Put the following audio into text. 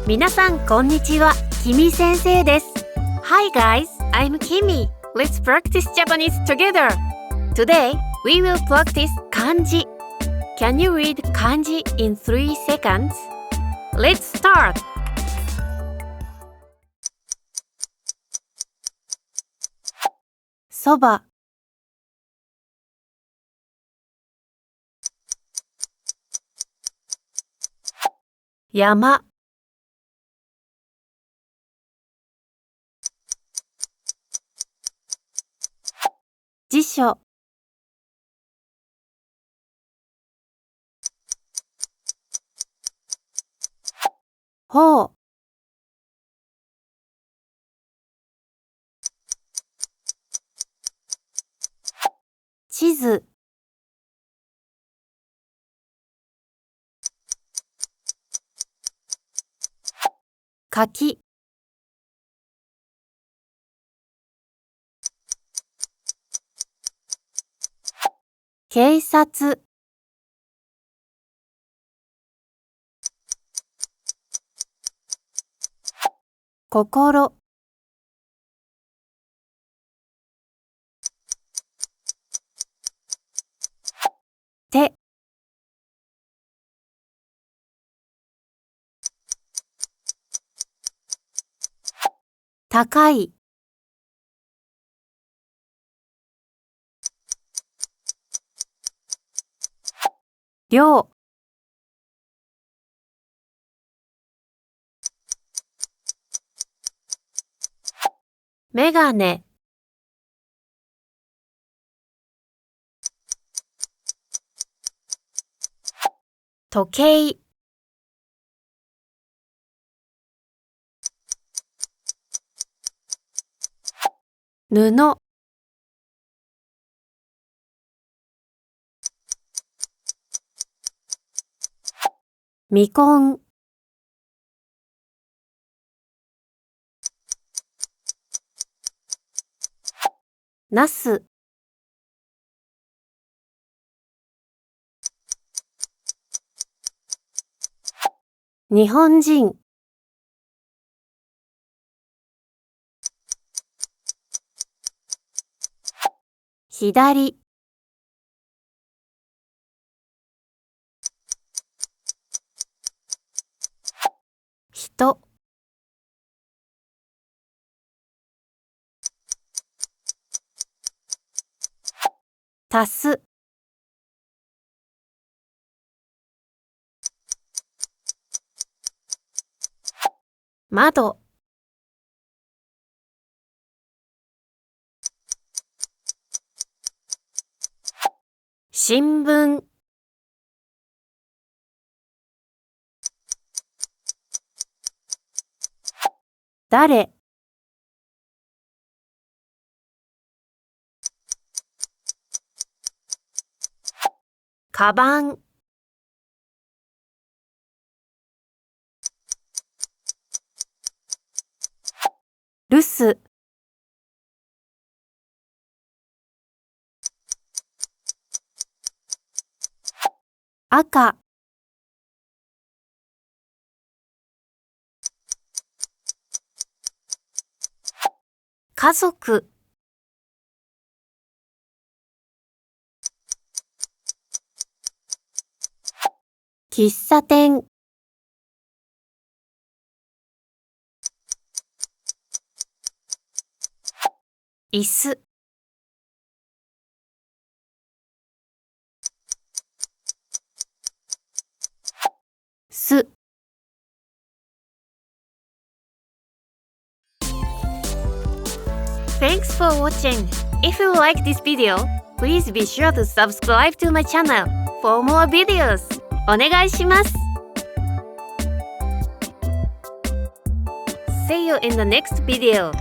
皆さんこんにちは、キミ先生です。Hi guys, I'm Kimi. Let's practice Japanese together. Today, we will practice 漢字。Can you read 漢字 in 3 seconds? Let's start! そば、山、辞書、ほう、地図、柿、警察、心、手、高い、量、メガネ、時計、布、みこん、なす、日本人、左、人、足す、窓、新聞、誰、カバン、留守、赤、家族、喫茶店、椅子、す。Thanks for watching. If you like this video, please be sure to subscribe to my channel for more videos. お願いします。See you in the next video.